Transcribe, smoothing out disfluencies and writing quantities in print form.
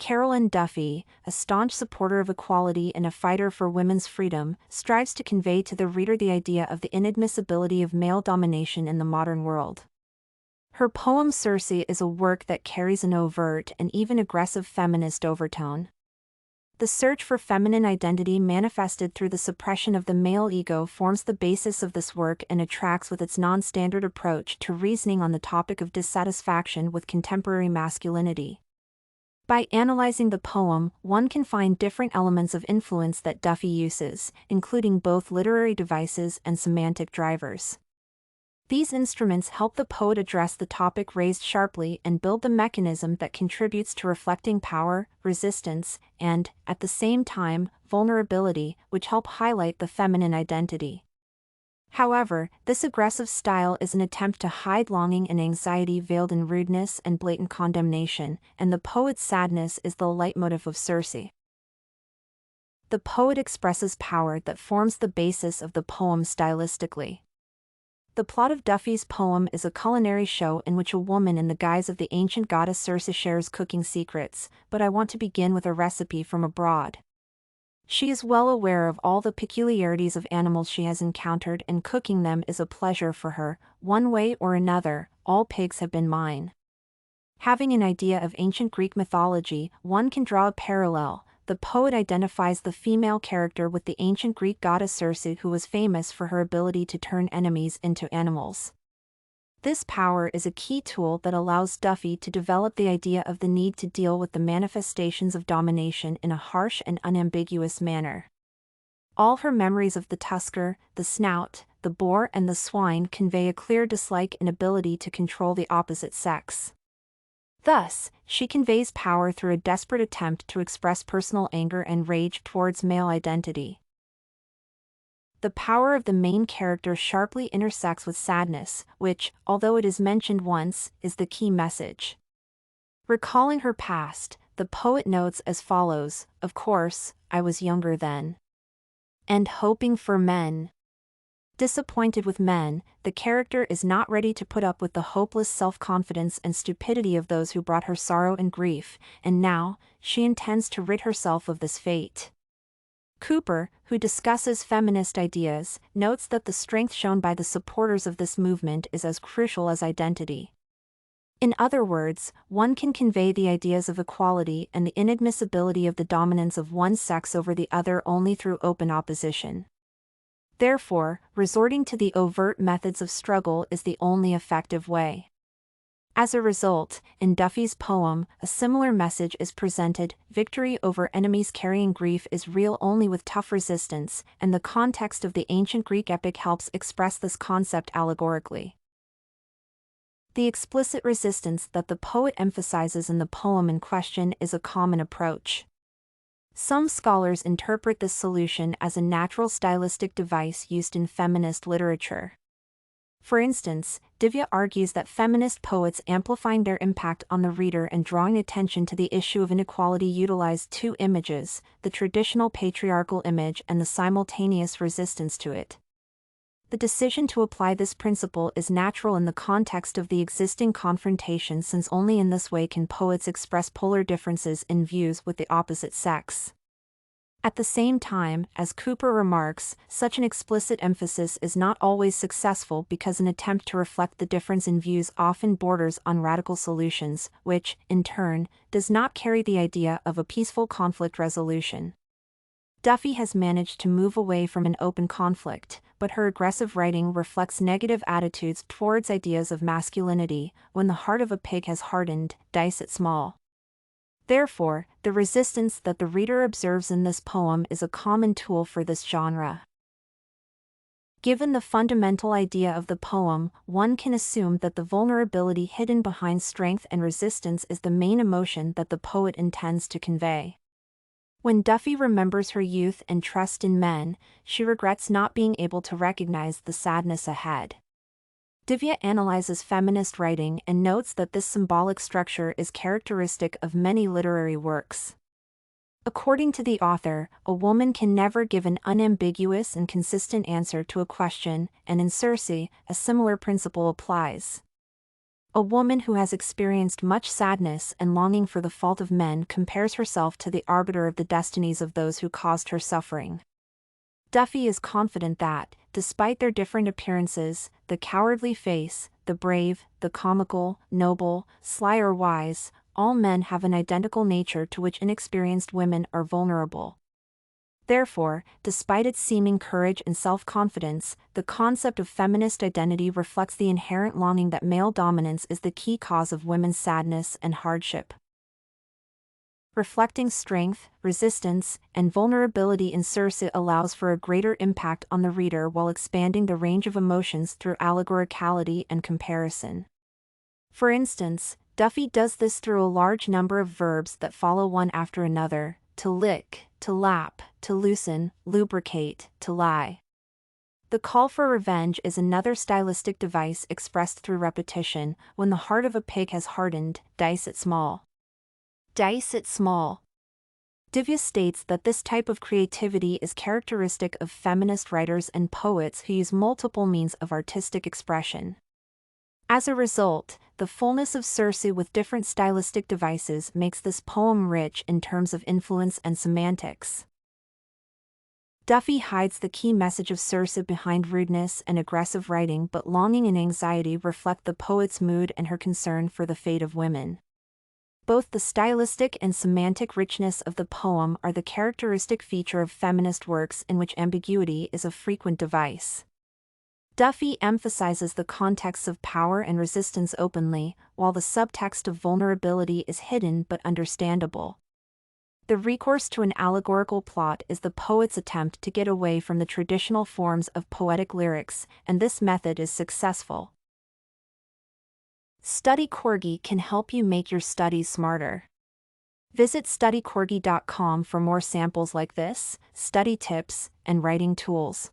Carolyn Duffy, a staunch supporter of equality and a fighter for women's freedom, strives to convey to the reader the idea of the inadmissibility of male domination in the modern world. Her poem Circe is a work that carries an overt and even aggressive feminist overtone. The search for feminine identity manifested through the suppression of the male ego forms the basis of this work and attracts with its non-standard approach to reasoning on the topic of dissatisfaction with contemporary masculinity. By analyzing the poem, one can find different elements of influence that Duffy uses, including both literary devices and semantic drivers. These instruments help the poet address the topic raised sharply and build the mechanism that contributes to reflecting power, resistance, and, at the same time, vulnerability, which help highlight the feminine identity. However, this aggressive style is an attempt to hide longing and anxiety veiled in rudeness and blatant condemnation, and the poet's sadness is the leitmotif of Circe. The poet expresses power that forms the basis of the poem stylistically. The plot of Duffy's poem is a culinary show in which a woman in the guise of the ancient goddess Circe shares cooking secrets, but I want to begin with a recipe from abroad. She is well aware of all the peculiarities of animals she has encountered, and cooking them is a pleasure for her. One way or another, all pigs have been mine. Having an idea of ancient Greek mythology, one can draw a parallel. The poet identifies the female character with the ancient Greek goddess Circe, who was famous for her ability to turn enemies into animals. This power is a key tool that allows Duffy to develop the idea of the need to deal with the manifestations of domination in a harsh and unambiguous manner. All her memories of the tusker, the snout, the boar and the swine convey a clear dislike and ability to control the opposite sex. Thus, she conveys power through a desperate attempt to express personal anger and rage towards male identity. The power of the main character sharply intersects with sadness, which, although it is mentioned once, is the key message. Recalling her past, the poet notes as follows: "Of course, I was younger then. And hoping for men. Disappointed with men, the character is not ready to put up with the hopeless self-confidence and stupidity of those who brought her sorrow and grief, and now, she intends to rid herself of this fate." Cooper, who discusses feminist ideas, notes that the strength shown by the supporters of this movement is as crucial as identity. In other words, one can convey the ideas of equality and the inadmissibility of the dominance of one sex over the other only through open opposition. Therefore, resorting to the overt methods of struggle is the only effective way. As a result, in Duffy's poem, a similar message is presented: victory over enemies carrying grief is real only with tough resistance, and the context of the ancient Greek epic helps express this concept allegorically. The explicit resistance that the poet emphasizes in the poem in question is a common approach. Some scholars interpret this solution as a natural stylistic device used in feminist literature. For instance, Dhivya argues that feminist poets amplifying their impact on the reader and drawing attention to the issue of inequality utilize two images: the traditional patriarchal image and the simultaneous resistance to it. The decision to apply this principle is natural in the context of the existing confrontation, since only in this way can poets express polar differences in views with the opposite sex. At the same time, as Cooper remarks, such an explicit emphasis is not always successful because an attempt to reflect the difference in views often borders on radical solutions, which, in turn, does not carry the idea of a peaceful conflict resolution. Duffy has managed to move away from an open conflict, but her aggressive writing reflects negative attitudes towards ideas of masculinity. When the heart of a pig has hardened, dice it small. Therefore, the resistance that the reader observes in this poem is a common tool for this genre. Given the fundamental idea of the poem, one can assume that the vulnerability hidden behind strength and resistance is the main emotion that the poet intends to convey. When Duffy remembers her youth and trust in men, she regrets not being able to recognize the sadness ahead. Dhivya analyzes feminist writing and notes that this symbolic structure is characteristic of many literary works. According to the author, a woman can never give an unambiguous and consistent answer to a question, and in Circe, a similar principle applies. A woman who has experienced much sadness and longing for the fault of men compares herself to the arbiter of the destinies of those who caused her suffering. Duffy is confident that, despite their different appearances, the cowardly face, the brave, the comical, noble, sly or wise, all men have an identical nature to which inexperienced women are vulnerable. Therefore, despite its seeming courage and self-confidence, the concept of feminist identity reflects the inherent longing that male dominance is the key cause of women's sadness and hardship. Reflecting strength, resistance, and vulnerability in Circe allows for a greater impact on the reader while expanding the range of emotions through allegoricality and comparison. For instance, Duffy does this through a large number of verbs that follow one after another: to lick, to lap, to loosen, lubricate, to lie. The call for revenge is another stylistic device expressed through repetition. When the heart of a pig has hardened, dice it small. Dice it small. Dhivya states that this type of creativity is characteristic of feminist writers and poets who use multiple means of artistic expression. As a result, the fullness of Circe with different stylistic devices makes this poem rich in terms of influence and semantics. Duffy hides the key message of Circe behind rudeness and aggressive writing, but longing and anxiety reflect the poet's mood and her concern for the fate of women. Both the stylistic and semantic richness of the poem are the characteristic feature of feminist works in which ambiguity is a frequent device. Duffy emphasizes the contexts of power and resistance openly, while the subtext of vulnerability is hidden but understandable. The recourse to an allegorical plot is the poet's attempt to get away from the traditional forms of poetic lyrics, and this method is successful. Study Corgi can help you make your studies smarter. Visit studycorgi.com for more samples like this, study tips, and writing tools.